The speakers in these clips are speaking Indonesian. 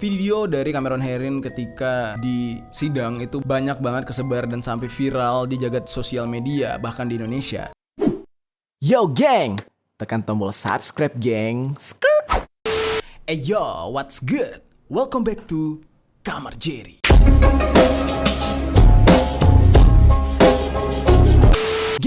Video dari Cameron Herrin ketika di sidang itu banyak banget kesebar dan sampai viral di jagat sosial media, bahkan di Indonesia. Yo geng, tekan tombol subscribe geng. Hey yo, what's good? Welcome back to Kamar Jerry.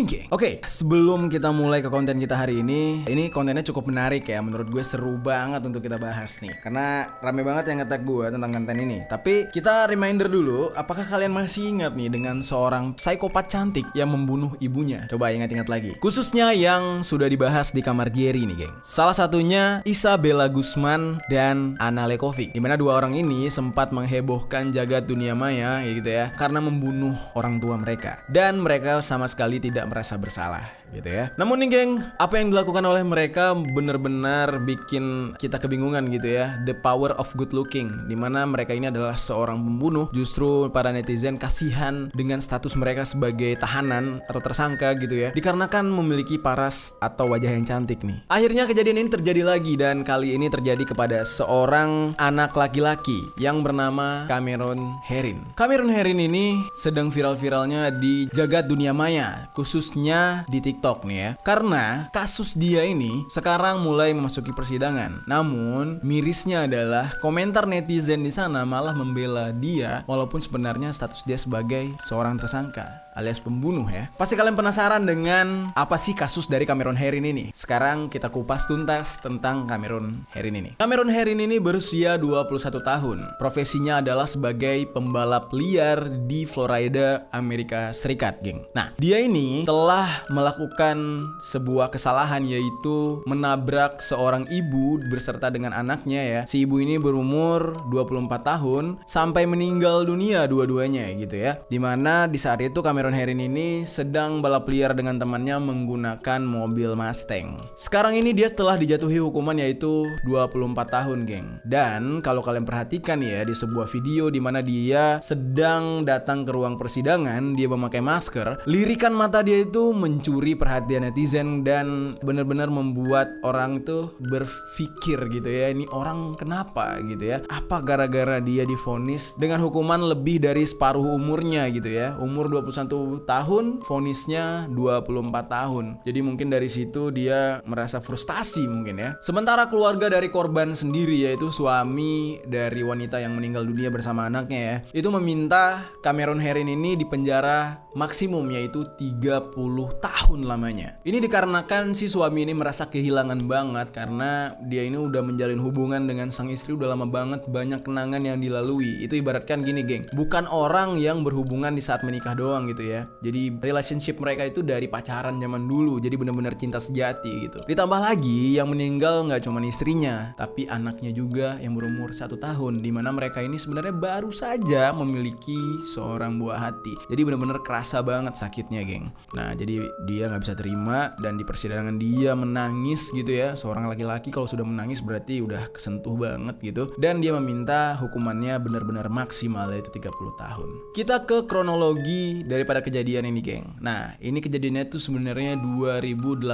Geng. Oke, sebelum kita mulai ke konten kita hari ini kontennya cukup menarik ya. Menurut gue seru banget untuk kita bahas nih. Karena rame banget yang nge-tag gue tentang konten ini. Tapi kita reminder dulu, apakah kalian masih ingat nih dengan seorang psikopat cantik yang membunuh ibunya? Coba ingat-ingat lagi. Khususnya yang sudah dibahas di Kamar Jerry nih, geng. Salah satunya Isabella Guzman dan Anna Lekovic. Dimana dua orang ini sempat menghebohkan jagat dunia maya ya gitu ya, karena membunuh orang tua mereka. Dan mereka sama sekali tidak merasa bersalah gitu ya. Namun nih geng, apa yang dilakukan oleh mereka benar-benar bikin kita kebingungan gitu ya. The power of good looking, dimana mereka ini adalah seorang pembunuh. Justru para netizen kasihan dengan status mereka sebagai tahanan atau tersangka gitu ya, dikarenakan memiliki paras atau wajah yang cantik nih. Akhirnya kejadian ini terjadi lagi, dan kali ini terjadi kepada seorang anak laki-laki yang bernama Cameron Herrin. Cameron Herrin ini sedang viral-viralnya di jagat dunia maya, khususnya di TikTok nih ya. Karena kasus dia ini sekarang mulai memasuki persidangan. Namun mirisnya adalah komentar netizen di sana malah membela dia, walaupun sebenarnya status dia sebagai seorang tersangka alias pembunuh ya. Pasti kalian penasaran dengan apa sih kasus dari Cameron Herrin ini. Sekarang kita kupas tuntas tentang Cameron Herrin ini. Cameron Herrin ini berusia 21 tahun. Profesinya adalah sebagai pembalap liar di Florida, Amerika Serikat, geng. Nah, dia ini telah melakukan sebuah kesalahan, yaitu menabrak seorang ibu berserta dengan anaknya ya. Si ibu ini berumur 24 tahun sampai meninggal dunia dua-duanya gitu ya. Dimana di saat itu Cameron Herrin ini sedang balap liar dengan temannya menggunakan mobil Mustang. Sekarang ini dia telah dijatuhi hukuman yaitu 24 tahun, geng. Dan kalau kalian perhatikan ya, di sebuah video di mana dia sedang datang ke ruang persidangan, dia memakai masker, lirikan mata dia itu mencuri perhatian netizen dan benar-benar membuat orang tuh berpikir gitu ya, ini orang kenapa gitu ya? Apa gara-gara dia divonis dengan hukuman lebih dari separuh umurnya gitu ya? Umur 21 tahun, vonisnya 24 tahun. Jadi mungkin dari situ dia merasa frustasi mungkin ya. Sementara keluarga dari korban sendiri, yaitu suami dari wanita yang meninggal dunia bersama anaknya ya, itu meminta Cameron Herrin ini dipenjara maksimum yaitu 30 tahun lamanya. Ini dikarenakan si suami ini merasa kehilangan banget karena dia ini udah menjalin hubungan dengan sang istri udah lama banget, banyak kenangan yang dilalui. Itu ibaratkan gini, geng, bukan orang yang berhubungan di saat menikah doang gitu ya. Jadi relationship mereka itu dari pacaran zaman dulu, jadi benar-benar cinta sejati gitu. Ditambah lagi yang meninggal nggak cuma istrinya, tapi anaknya juga yang berumur 1 tahun, dimana mereka ini sebenarnya baru saja memiliki seorang buah hati. Jadi benar-benar kerasa banget sakitnya, geng. Nah, jadi dia nggak bisa terima dan di persidangan dia menangis gitu ya. Seorang laki-laki kalau sudah menangis berarti udah kesentuh banget gitu. Dan dia meminta hukumannya benar-benar maksimal yaitu 30 tahun. Kita ke kronologi daripada kejadian ini, geng. Nah, ini kejadiannya tuh sebenarnya 2018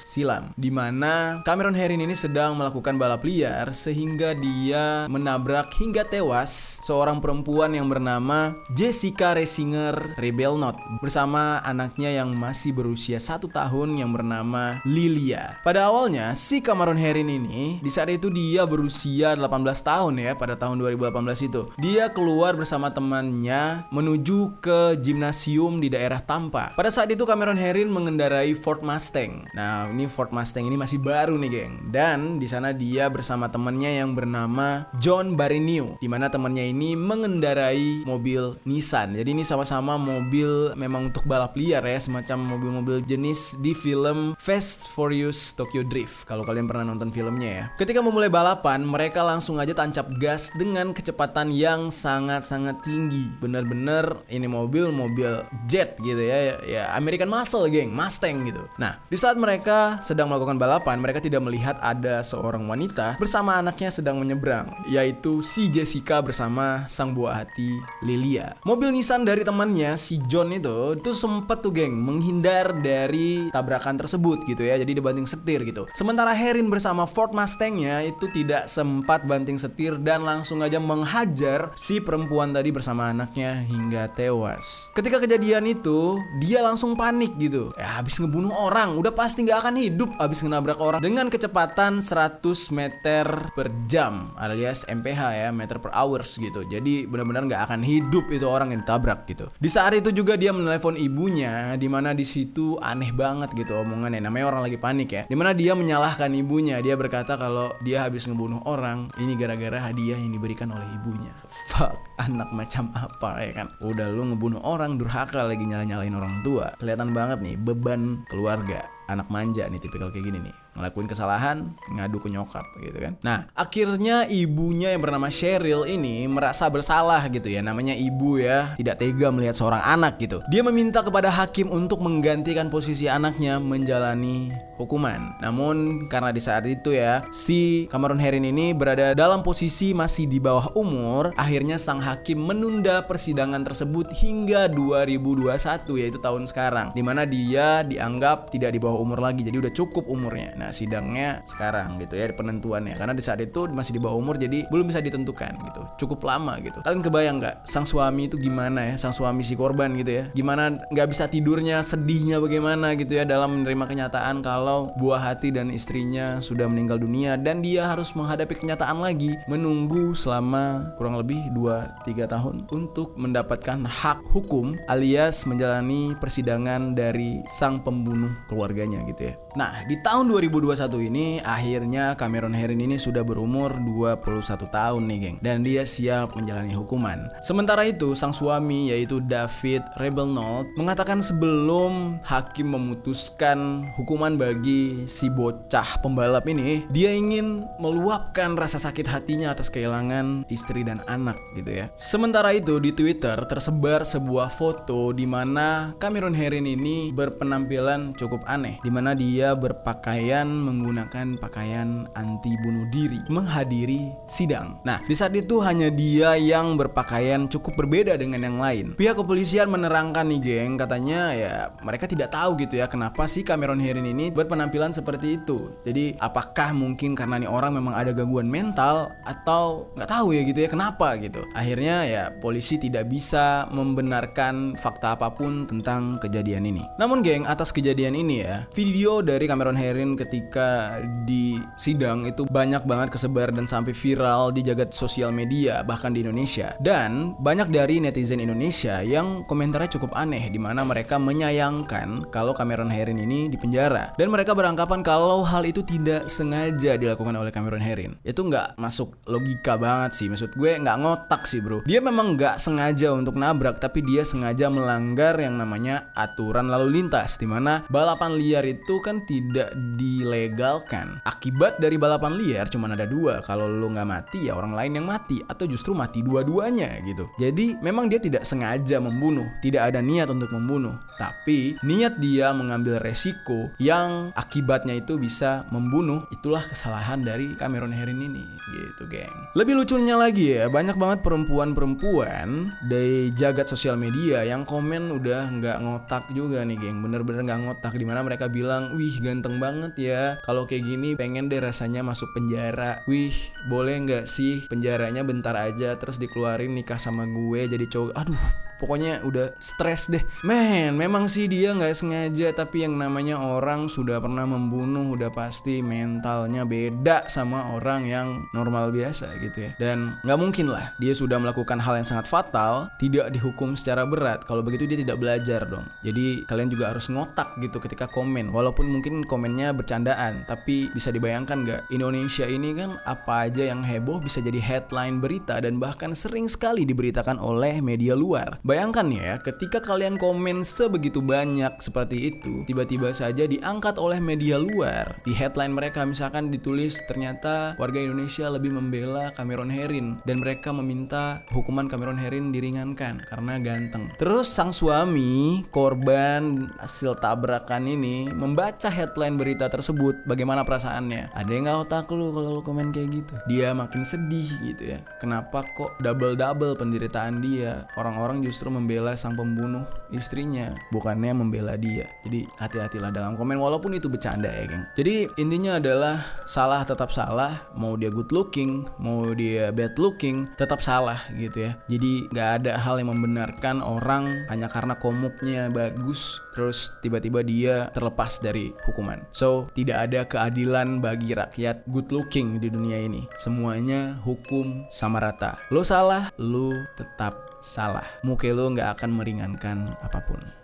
silam, dimana Cameron Herrin ini sedang melakukan balap liar sehingga dia menabrak hingga tewas seorang perempuan yang bernama Jessica Resinger Rebelnot bersama anaknya yang masih berusia 1 tahun yang bernama Lilia. Pada awalnya si Cameron Herrin ini di saat itu dia berusia 18 tahun ya, pada tahun 2018 itu. Dia keluar bersama temannya menuju ke gimnasium di daerah Tampa. Pada saat itu Cameron Herrin mengendarai Ford Mustang. Nah, ini Ford Mustang ini masih baru nih, geng. Dan di sana dia bersama temannya yang bernama John Barrenew, di mana temannya ini mengendarai mobil Nissan. Jadi ini sama-sama mobil memang untuk balap liar ya, semacam mobil-mobil jenis di film Fast Furious Tokyo Drift. Kalau kalian pernah nonton filmnya ya. Ketika memulai balapan, mereka langsung aja tancap gas dengan kecepatan yang sangat-sangat tinggi. Bener-bener ini mobil mobil jet gitu ya American Muscle geng, Mustang gitu. Nah, di saat mereka sedang melakukan balapan, mereka tidak melihat ada seorang wanita bersama anaknya sedang menyeberang, yaitu si Jessica bersama sang buah hati Lilia. Mobil Nissan dari temannya si John itu sempet tuh geng menghindar dari tabrakan tersebut gitu ya, jadi dibanting setir gitu. Sementara Herin bersama Ford Mustangnya itu tidak sempat banting setir dan langsung aja menghajar si perempuan tadi bersama anaknya hingga tewas. Ketika kejadian itu dia langsung panik gitu, ya habis ngebunuh orang udah pasti nggak akan hidup, habis ngenabrak orang dengan kecepatan 100 meter per jam alias MPH ya, meter per hours gitu. Jadi benar-benar nggak akan hidup itu orang yang ditabrak gitu. Di saat itu juga dia menelepon ibunya, dimana di situ aneh banget gitu omongannya, namanya orang lagi panik ya, dimana dia menyalahkan ibunya. Dia berkata kalau dia habis ngebunuh orang ini gara-gara hadiah yang diberikan oleh ibunya. Fuck, anak macam apa ya kan? Udah lu ngebunuh orang, durhaka lagi nyalain orang tua. Kelihatan banget nih beban keluarga. Anak manja nih, tipikal kayak gini nih, ngelakuin kesalahan ngadu ke nyokap gitu kan. Nah akhirnya ibunya yang bernama Cheryl ini merasa bersalah gitu ya, namanya ibu ya, tidak tega melihat seorang anak gitu. Dia meminta kepada hakim untuk menggantikan posisi anaknya menjalani hukuman. Namun karena di saat itu ya si Cameron Herin ini berada dalam posisi masih di bawah umur, akhirnya sang hakim menunda persidangan tersebut hingga 2021, yaitu tahun sekarang, dimana dia dianggap tidak di bawah umur lagi, jadi udah cukup umurnya. Nah sidangnya sekarang gitu ya, penentuannya, karena di saat itu masih di bawah umur jadi belum bisa ditentukan gitu, cukup lama gitu. Kalian kebayang nggak sang suami itu gimana ya, sang suami si korban gitu ya, gimana nggak bisa tidurnya, sedihnya bagaimana gitu ya dalam menerima kenyataan kalau buah hati dan istrinya sudah meninggal dunia, dan dia harus menghadapi kenyataan lagi, menunggu selama kurang lebih 2-3 tahun untuk mendapatkan hak hukum alias menjalani persidangan dari sang pembunuh keluarganya gitu ya. Nah di tahun 2021 ini akhirnya Cameron Herin ini sudah berumur 21 tahun nih geng, dan dia siap menjalani hukuman. Sementara itu sang suami yaitu David Rebelnault mengatakan sebelum hakim memutuskan hukuman bagi si bocah pembalap ini, dia ingin meluapkan rasa sakit hatinya atas kehilangan istri dan anak gitu ya. Sementara itu di Twitter tersebar sebuah foto di mana Cameron Herin ini berpenampilan cukup aneh, di mana dia berpakaian menggunakan pakaian anti bunuh diri menghadiri sidang. Nah, di saat itu hanya dia yang berpakaian cukup berbeda dengan yang lain. Pihak kepolisian menerangkan nih geng, katanya ya mereka tidak tahu gitu ya kenapa si Cameron Herin ini berpenampilan seperti itu. Jadi apakah mungkin karena nih orang memang ada gangguan mental atau nggak tahu ya gitu ya kenapa gitu. Akhirnya ya polisi tidak bisa membenarkan fakta apapun tentang kejadian ini. Namun geng, atas kejadian ini ya, video dari Cameron Herin ketika di sidang itu banyak banget kesebar dan sampai viral di jagat sosial media bahkan di Indonesia. Dan banyak dari netizen Indonesia yang komentarnya cukup aneh, di mana mereka menyayangkan kalau Cameron Herin ini dipenjara, dan mereka beranggapan kalau hal itu tidak sengaja dilakukan oleh Cameron Herin. Itu nggak masuk logika banget sih, maksud gue nggak ngotak sih bro. Dia memang nggak sengaja untuk nabrak, tapi dia sengaja melanggar yang namanya aturan lalu lintas, di mana balapan liar itu kan tidak dilegalkan. Akibat dari balapan liar cuma ada dua, kalau lu nggak mati ya orang lain yang mati, atau justru mati dua-duanya gitu. Jadi memang dia tidak sengaja membunuh, tidak ada niat untuk membunuh, tapi niat dia mengambil resiko yang akibatnya itu bisa membunuh. Itulah kesalahan dari Cameron Herin ini gitu geng. Lebih lucunya lagi ya, banyak banget perempuan-perempuan dari jagat sosial media yang komen udah nggak ngotak juga nih geng, bener-bener nggak ngotak, dimana mereka bilang, wih ganteng banget ya, kalau kayak gini pengen deh rasanya masuk penjara, wih boleh nggak sih penjaranya bentar aja terus dikeluarin nikah sama gue jadi cowok. Aduh, pokoknya udah stres deh. Men, memang sih dia nggak sengaja, tapi yang namanya orang sudah pernah membunuh udah pasti mentalnya beda sama orang yang normal biasa gitu ya. Dan nggak mungkin lah dia sudah melakukan hal yang sangat fatal tidak dihukum secara berat. Kalau begitu dia tidak belajar dong. Jadi kalian juga harus ngotak gitu ketika komen, walaupun mungkin komennya bercanda bercandaan. Tapi bisa dibayangkan gak, Indonesia ini kan apa aja yang heboh bisa jadi headline berita dan bahkan sering sekali diberitakan oleh media luar. Bayangkan ya, ketika kalian komen sebegitu banyak seperti itu, tiba-tiba saja diangkat oleh media luar. Di headline mereka misalkan ditulis ternyata warga Indonesia lebih membela Cameron Herring dan mereka meminta hukuman Cameron Herring diringankan karena ganteng. Terus sang suami korban hasil tabrakan ini membaca headline berita tersebut, bagaimana perasaannya? Ada yang gak otak lu kalau lu komen kayak gitu? Dia makin sedih gitu ya. Kenapa kok double-double penderitaan dia? Orang-orang justru membela sang pembunuh istrinya, bukannya membela dia. Jadi hati-hatilah dalam komen walaupun itu bercanda ya geng. Jadi intinya adalah salah tetap salah. Mau dia good looking, mau dia bad looking, tetap salah gitu ya. Jadi gak ada hal yang membenarkan orang hanya karena komuknya bagus terus tiba-tiba dia terlepas dari hukuman. So tidak ada keadilan bagi rakyat good looking di dunia ini. Semuanya hukum sama rata. Lo salah, lo tetap salah. Muka lo gak akan meringankan apapun.